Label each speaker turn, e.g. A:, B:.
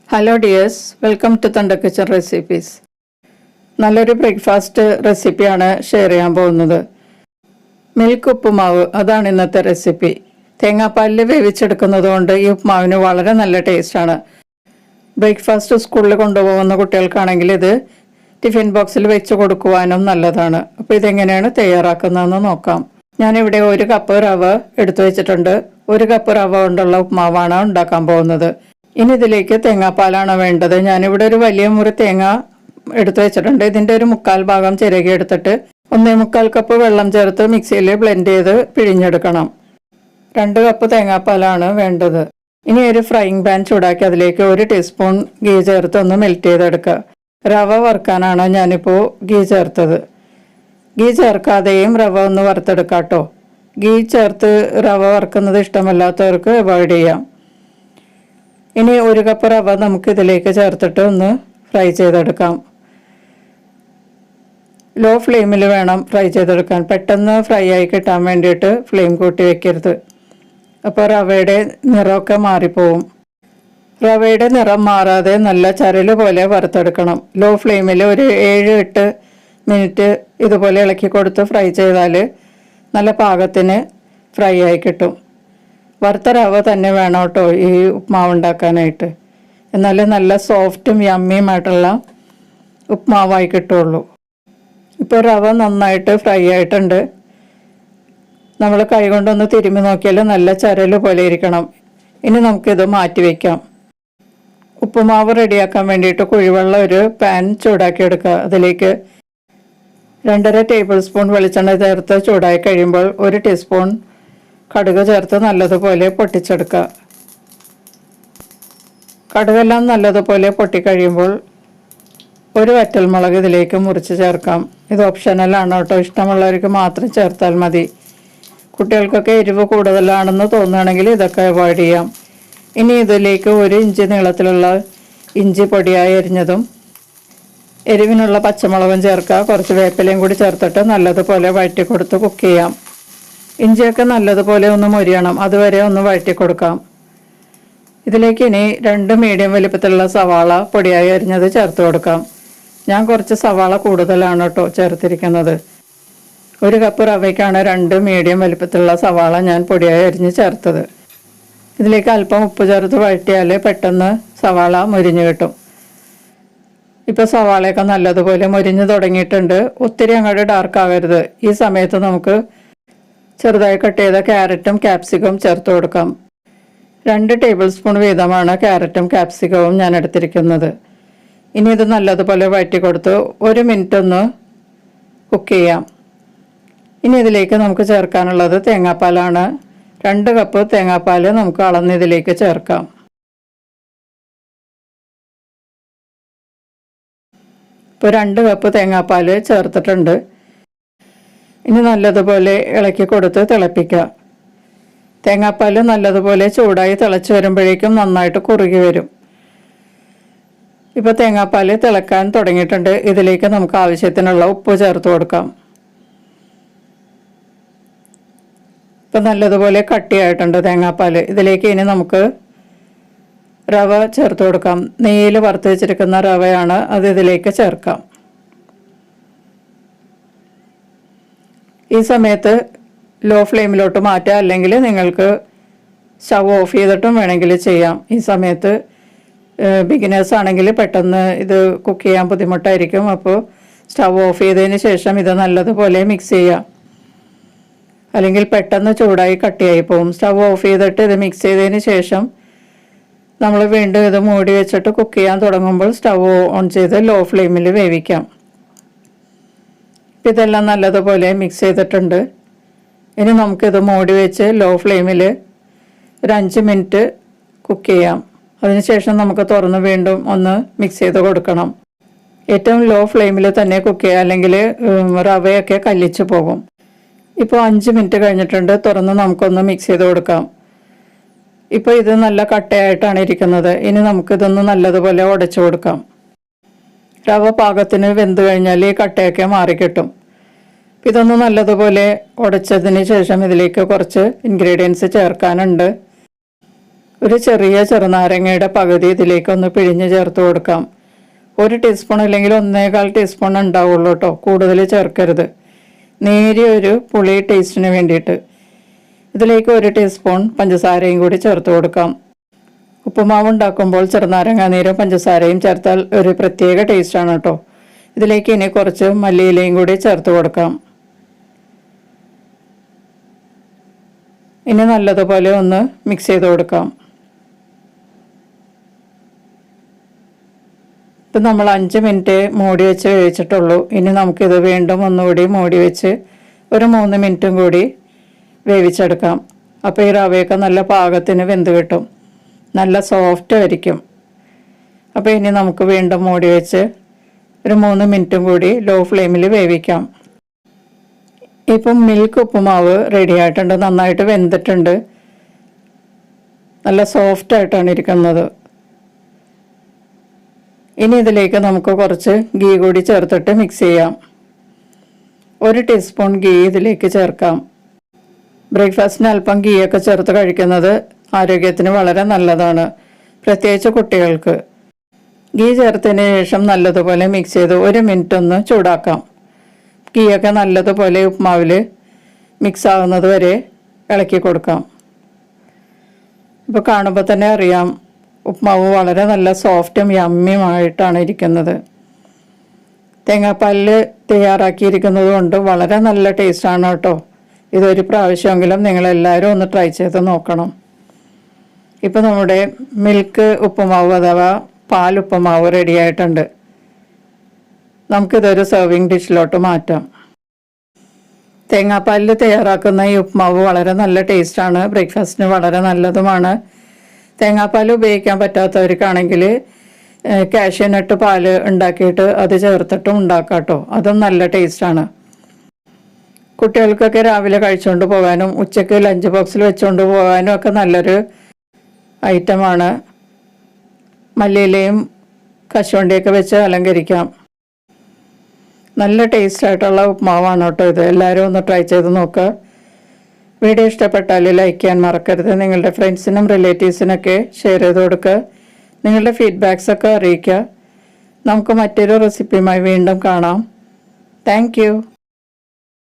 A: Hello dears, welcome to തണ്ട kitchen recipes. നല്ലൊരു breakfast റെസിപ്പിയാണ് ഷെയർ ചെയ്യാൻ പോകുന്നത്. മിൽക്ക് ഉപ്പുമാവ്, അതാണ് ഇന്നത്തെ റെസിപ്പി. തേങ്ങാപ്പാലിൽ വേവിച്ചെടുക്കുന്നത് കൊണ്ട് ഈ ഉപ്പുമാവിന് വളരെ നല്ല ടേസ്റ്റാണ്. ബ്രേക്ക്ഫാസ്റ്റ് സ്കൂളിൽ കൊണ്ടുപോകുന്ന കുട്ടികൾക്കാണെങ്കിൽ ഇത് ടിഫിൻ ബോക്സിൽ വെച്ച് കൊടുക്കുവാനും നല്ലതാണ്. അപ്പോൾ ഇതെങ്ങനെയാണ് തയ്യാറാക്കുന്നതെന്ന് നോക്കാം. ഞാനിവിടെ 1 കപ്പ് റവ എടുത്തു വെച്ചിട്ടുണ്ട്. 1 കപ്പ് റവ കൊണ്ടുള്ള ഉപ്പുമാവാണ് ഉണ്ടാക്കാൻ പോകുന്നത്. ഇനി ഇതിലേക്ക് തേങ്ങാപ്പാലാണ് വേണ്ടത്. ഞാനിവിടെ ഒരു വലിയ മുറി തേങ്ങ എടുത്തു വെച്ചിട്ടുണ്ട്. ഇതിൻ്റെ ഒരു 1/4 ഭാഗം ചിരകി എടുത്തിട്ട് 1/4 കപ്പ് വെള്ളം ചേർത്ത് മിക്സിയിൽ ബ്ലെൻഡ് ചെയ്ത് പിഴിഞ്ഞെടുക്കണം. 2 കപ്പ് തേങ്ങാപ്പാലാണ് വേണ്ടത്. ഇനി ഒരു ഫ്രൈയിങ് പാൻ ചൂടാക്കി അതിലേക്ക് 1 ടീസ്പൂൺ ഗീ ചേർത്ത് ഒന്ന് മെൽറ്റ് ചെയ്തെടുക്കുക. റവ വറുക്കാനാണ് ഞാനിപ്പോൾ ഗീ ചേർത്തത്. ഗീ ചേർക്കാതെയും റവ ഒന്ന് വറുത്തെടുക്കാം കേട്ടോ. ഗീ ചേർത്ത് റവ വറുക്കുന്നത് ഇഷ്ടമല്ലാത്തവർക്ക് അവോയ്ഡ് ചെയ്യാം. ഇനി 1 കപ്പ് റവ നമുക്ക് ഇതിലേക്ക് ചേർത്തിട്ട് ഒന്ന് ഫ്രൈ ചെയ്തെടുക്കാം. ലോ ഫ്ലെയിമിൽ വേണം ഫ്രൈ ചെയ്തെടുക്കാൻ. പെട്ടെന്ന് ഫ്രൈ ആയി കിട്ടാൻ വേണ്ടിയിട്ട് ഫ്ലെയിം കൂട്ടി വെക്കരുത്. അപ്പോൾ റവയുടെ നിറമൊക്കെ മാറിപ്പോവും. റവയുടെ നിറം മാറാതെ നല്ല ചരല് പോലെ വറുത്തെടുക്കണം. ലോ ഫ്ലെയിമിൽ ഒരു 7-8 മിനിറ്റ് ഇതുപോലെ ഇളക്കി കൊടുത്ത് ഫ്രൈ ചെയ്താൽ നല്ല പാകത്തിന് ഫ്രൈ ആയി കിട്ടും. വറുത്ത റവ തന്നെ വേണം കേട്ടോ ഈ ഉപ്മാവ് ഉണ്ടാക്കാനായിട്ട്. എന്നാലേ നല്ല സോഫ്റ്റും യമ്മിയുമായിട്ടുള്ള ഉപ്മാവായി കിട്ടുള്ളൂ. ഇപ്പോൾ റവ നന്നായിട്ട് ഫ്രൈ ആയിട്ടുണ്ട്. നമ്മൾ കൈ കൊണ്ടൊന്ന് തിരുമ്മി നോക്കിയാൽ നല്ല ചരല് പോലെ ഇരിക്കണം. ഇനി നമുക്കിത് മാറ്റി വയ്ക്കാം. ഉപ്പുമാവ് റെഡിയാക്കാൻ വേണ്ടിയിട്ട് കുഴിവെള്ളം ഒരു പാൻ ചൂടാക്കി എടുക്കുക. അതിലേക്ക് 2.5 ടേബിൾ സ്പൂൺ വെളിച്ചെണ്ണ ചേർത്ത് ചൂടായി കഴിയുമ്പോൾ 1 ടീസ്പൂൺ കടുക് ചേർത്ത് നല്ലതുപോലെ പൊട്ടിച്ചെടുക്കുക. കടുകെല്ലാം നല്ലതുപോലെ പൊട്ടിക്കഴിയുമ്പോൾ 1 വറ്റൽമുളക് ഇതിലേക്ക് മുറിച്ച് ചേർക്കാം. ഇത് ഓപ്ഷണലാണ് കേട്ടോ. ഇഷ്ടമുള്ളവർക്ക് മാത്രം ചേർത്താൽ മതി. കുട്ടികൾക്കൊക്കെ എരിവ് കൂടുതലാണെന്ന് തോന്നുകയാണെങ്കിൽ ഇതൊക്കെ അവോയ്ഡ് ചെയ്യാം. ഇനി ഇതിലേക്ക് 1 ഇഞ്ച് നീളത്തിലുള്ള ഇഞ്ചി പൊടിയായി അരിഞ്ഞതും എരിവിനുള്ള പച്ചമുളകും ചേർക്കുക. കുറച്ച് വേപ്പിലയും കൂടി ചേർത്തിട്ട് നല്ലതുപോലെ വഴറ്റി കൊടുത്ത് കുക്ക് ചെയ്യാം. ഇഞ്ചിയൊക്കെ നല്ലതുപോലെ ഒന്ന് മൊരിയണം. അതുവരെ ഒന്ന് വഴറ്റി കൊടുക്കാം. ഇതിലേക്ക് ഇനി 2 മീഡിയം വലിപ്പത്തിലുള്ള സവാള പൊടിയായി അരിഞ്ഞത് ചേർത്ത് കൊടുക്കാം. ഞാൻ കുറച്ച് സവാള കൂടുതലാണ് കേട്ടോ ചേർത്തിരിക്കുന്നത്. 1 കപ്പ് റവയ്ക്കാണ് 2 മീഡിയം വലിപ്പത്തിലുള്ള സവാള ഞാൻ പൊടിയായി അരിഞ്ഞ് ചേർത്തത്. ഇതിലേക്ക് അല്പം ഉപ്പ് ചേർത്ത് വഴറ്റിയാൽ പെട്ടെന്ന് സവാള മൊരിഞ്ഞ് കിട്ടും. ഇപ്പോൾ സവാളയൊക്കെ നല്ലതുപോലെ മൊരിഞ്ഞ് തുടങ്ങിയിട്ടുണ്ട്. ഒത്തിരി അങ്ങോട്ട് ഡാർക്ക് ആകരുത്. ഈ സമയത്ത് നമുക്ക് ചെറുതായി കട്ട് ചെയ്ത ക്യാരറ്റും ക്യാപ്സിക്കവും ചേർത്ത് കൊടുക്കാം. 2 ടേബിൾ സ്പൂൺ വീതമാണ് ക്യാരറ്റും ക്യാപ്സിക്കവും ഞാൻ എടുത്തിരിക്കുന്നത്. ഇനി ഇത് നല്ലതുപോലെ വഴറ്റി കൊടുത്ത് 1 മിനിറ്റ് ഒന്ന് കുക്ക് ചെയ്യാം. ഇനി ഇതിലേക്ക് നമുക്ക് ചേർക്കാനുള്ളത് തേങ്ങാപ്പാലാണ്. 2 കപ്പ് തേങ്ങാപ്പാൽ നമുക്ക് അളന്ന് ഇതിലേക്ക് ചേർക്കാം. ഇപ്പോൾ 2 കപ്പ് തേങ്ങാപ്പാൽ ചേർത്തിട്ടുണ്ട്. ഇനി നല്ലതുപോലെ ഇളക്കി കൊടുത്ത് തിളപ്പിക്കുക. തേങ്ങാപ്പാൽ നല്ലതുപോലെ ചൂടായി തിളച്ച് വരുമ്പോഴേക്കും നന്നായിട്ട് കുറുകി വരും. ഇപ്പോൾ തേങ്ങാപ്പാൽ തിളക്കാൻ തുടങ്ങിയിട്ടുണ്ട്. ഇതിലേക്ക് നമുക്ക് ആവശ്യത്തിനുള്ള ഉപ്പ് ചേർത്ത് കൊടുക്കാം. ഇപ്പം നല്ലതുപോലെ കട്ടിയായിട്ടുണ്ട് തേങ്ങാപ്പാൽ. ഇതിലേക്ക് ഇനി നമുക്ക് റവ ചേർത്ത് കൊടുക്കാം. നെയ്യിൽ വറുത്ത് വെച്ചിരിക്കുന്ന റവയാണ്, അത് ഇതിലേക്ക് ചേർക്കാം. ഈ സമയത്ത് ലോ ഫ്ലെയിമിലോട്ട് മാറ്റുക, അല്ലെങ്കിൽ നിങ്ങൾക്ക് സ്റ്റവ് ഓഫ് ചെയ്തിട്ടും വേണമെങ്കിൽ ചെയ്യാം. ഈ സമയത്ത് ബിഗിനേഴ്സ് ആണെങ്കിൽ പെട്ടെന്ന് ഇത് കുക്ക് ചെയ്യാൻ ബുദ്ധിമുട്ടായിരിക്കും. അപ്പോൾ സ്റ്റവ് ഓഫ് ചെയ്തതിന് ശേഷം ഇത് നല്ലതുപോലെ മിക്സ് ചെയ്യാം. അല്ലെങ്കിൽ പെട്ടെന്ന് ചൂടായി കട്ടിയായി പോകും. സ്റ്റവ് ഓഫ് ചെയ്തിട്ട് ഇത് മിക്സ് ചെയ്തതിന് ശേഷം നമ്മൾ വീണ്ടും ഇത് മൂടി വെച്ചിട്ട് കുക്ക് ചെയ്യാൻ തുടങ്ങുമ്പോൾ സ്റ്റവ് ഓൺ ചെയ്ത് ലോ ഫ്ലെയിമിൽ വേവിക്കാം. ഇതെല്ലാം നല്ലതുപോലെ മിക്സ് ചെയ്തിട്ടുണ്ട്. ഇനി നമുക്കിത് മൂടി വെച്ച് ലോ ഫ്ലെയിമിൽ ഒരു 5 മിനിറ്റ് കുക്ക് ചെയ്യാം. അതിനുശേഷം നമുക്ക് തുറന്ന് വീണ്ടും ഒന്ന് മിക്സ് ചെയ്ത് കൊടുക്കണം. ഏറ്റവും ലോ ഫ്ലെയിമിൽ തന്നെ കുക്ക് ചെയ്യുക, അല്ലെങ്കിൽ റവയൊക്കെ കല്ലിച്ച് പോകും. ഇപ്പോൾ 5 മിനിറ്റ് കഴിഞ്ഞിട്ടുണ്ട്. തുറന്ന് നമുക്കൊന്ന് മിക്സ് ചെയ്ത് കൊടുക്കാം. ഇപ്പോൾ ഇത് നല്ല കട്ടയായിട്ടാണ് ഇരിക്കുന്നത്. ഇനി നമുക്കിതൊന്ന് നല്ലതുപോലെ ഉടച്ചു കൊടുക്കാം. റവ പാകത്തിന് വെന്ത് കഴിഞ്ഞാൽ ഈ കട്ടയൊക്കെ മാറിക്കിട്ടും. ഇതൊന്ന് നല്ലതുപോലെ ഉടച്ചതിന് ശേഷം ഇതിലേക്ക് കുറച്ച് ഇൻഗ്രീഡിയൻസ് ചേർക്കാനുണ്ട്. ഒരു ചെറിയ ചെറുനാരങ്ങയുടെ പകുതി ഇതിലേക്കൊന്ന് പിഴിഞ്ഞ് ചേർത്ത് കൊടുക്കാം. 1 ടീസ്പൂൺ അല്ലെങ്കിൽ 1.25 ടീസ്പൂൺ ഉണ്ടാവുള്ളൂ കേട്ടോ, കൂടുതൽ ചേർക്കരുത്. നേരിയ ഒരു പുളി ടേസ്റ്റിന് വേണ്ടിയിട്ട്. ഇതിലേക്ക് 1 ടീസ്പൂൺ പഞ്ചസാരയും കൂടി ചേർത്ത് കൊടുക്കാം. ഉപ്പുമാവ് ഉണ്ടാക്കുമ്പോൾ ചെറുനാരങ്ങ നീരും പഞ്ചസാരയും ചേർത്താൽ ഒരു പ്രത്യേക ടേസ്റ്റാണ് കേട്ടോ. ഇതിലേക്ക് ഇനി കുറച്ച് മല്ലിയിലയും കൂടി ചേർത്ത് കൊടുക്കാം. ഇനി നല്ലതുപോലെ ഒന്ന് മിക്സ് ചെയ്ത് കൊടുക്കാം. ഇപ്പം നമ്മൾ 5 മിനിറ്റ് മൂടി വെച്ച് വേവിച്ചിട്ടുള്ളൂ. ഇനി നമുക്കിത് വീണ്ടും ഒന്നുകൂടി മൂടി വെച്ച് ഒരു 3 മിനിറ്റും കൂടി വേവിച്ചെടുക്കാം. അപ്പോൾ ഈ റവയൊക്കെ നല്ല പാകത്തിന് വെന്ത് കിട്ടും, നല്ല സോഫ്റ്റ് ആയിരിക്കും. അപ്പോൾ ഇനി നമുക്ക് വീണ്ടും മൂടി വെച്ച് ഒരു 3 മിനിറ്റും കൂടി ലോ ഫ്ലെയിമിൽ വേവിക്കാം. ഇപ്പം മിൽക്ക് ഉപ്പുമാവ് റെഡി ആയിട്ടുണ്ട്, നന്നായിട്ട് വെന്തിട്ടുണ്ട്, നല്ല സോഫ്റ്റ് ആയിട്ടാണ് ഇരിക്കുന്നത്. ഇനി ഇതിലേക്ക് നമുക്ക് കുറച്ച് ഗീ കൂടി ചേർത്തിട്ട് മിക്സ് ചെയ്യാം. 1 ടീസ്പൂൺ ഗീ ഇതിലേക്ക് ചേർക്കാം. ബ്രേക്ക്ഫാസ്റ്റിന് അല്പം ഗീയൊക്കെ ചേർത്ത് കഴിക്കുന്നത് ആരോഗ്യത്തിന് വളരെ നല്ലതാണ്, പ്രത്യേകിച്ച് കുട്ടികൾക്ക്. ഗീ ചേർത്തതിന് ശേഷം നല്ലതുപോലെ മിക്സ് ചെയ്ത് 1 മിനിറ്റ് ഒന്ന് ചൂടാക്കാം. ഗീയൊക്കെ നല്ലതുപോലെ ഉപ്പുമാവിൽ മിക്സ് ആകുന്നത് വരെ ഇളക്കി കൊടുക്കാം. ഇപ്പോൾ കാണുമ്പോൾ തന്നെ അറിയാം, ഉപ്പുമാവ് വളരെ നല്ല സോഫ്റ്റും യമ്മിയുമായിട്ടാണ് ഇരിക്കുന്നത്. തേങ്ങാപ്പാലിൽ തയ്യാറാക്കിയിരിക്കുന്നത് കൊണ്ട് വളരെ നല്ല ടേസ്റ്റാണ് കേട്ടോ. ഇതൊരു പ്രാവശ്യമെങ്കിലും നിങ്ങളെല്ലാവരും ഒന്ന് ട്രൈ ചെയ്ത് നോക്കണം. ഇപ്പോൾ നമ്മുടെ മിൽക്ക് ഉപ്പുമാവ് അഥവാ പാലുപ്പുമാവ് റെഡി ആയിട്ടുണ്ട്. നമുക്കിതൊരു സെർവിങ് ഡിഷിലോട്ട് മാറ്റാം. തേങ്ങാപ്പാലിൽ തയ്യാറാക്കുന്ന ഈ ഉപ്പുമാവ് വളരെ നല്ല ടേസ്റ്റാണ്, ബ്രേക്ക്ഫാസ്റ്റിന് വളരെ നല്ലതുമാണ്. തേങ്ങാപ്പാൽ ഉപയോഗിക്കാൻ പറ്റാത്തവർക്കാണെങ്കിൽ കാഷ്യനട്ട് പാല് ഉണ്ടാക്കിയിട്ട് അത് ചേർത്തിട്ടും ഉണ്ടാക്കാം കേട്ടോ, അതും നല്ല ടേസ്റ്റാണ്. കുട്ടികൾക്കൊക്കെ രാവിലെ കഴിച്ചുകൊണ്ട് പോകാനും ഉച്ചയ്ക്ക് ലഞ്ച് ബോക്സിൽ വെച്ചുകൊണ്ട് പോകാനും ഒക്കെ നല്ലൊരു ഐറ്റമാണ്. മല്ലിയിലയും കശുവണ്ടിയൊക്കെ വെച്ച് അലങ്കരിക്കാം. നല്ല ടേസ്റ്റായിട്ടുള്ള ഉപ്പുമാവാണ് കേട്ടോ ഇത്. എല്ലാവരും ഒന്ന് ട്രൈ ചെയ്ത് നോക്കുക. വീഡിയോ ഇഷ്ടപ്പെട്ടാൽ ലൈക്ക് ചെയ്യാൻ മറക്കരുത്. നിങ്ങളുടെ ഫ്രണ്ട്സിനും റിലേറ്റീവ്സിനൊക്കെ ഷെയർ ചെയ്ത് കൊടുക്കുക. നിങ്ങളുടെ ഫീഡ്ബാക്സൊക്കെ അറിയിക്കുക. നമുക്ക് മറ്റൊരു റെസിപ്പിയുമായി വീണ്ടും കാണാം. താങ്ക്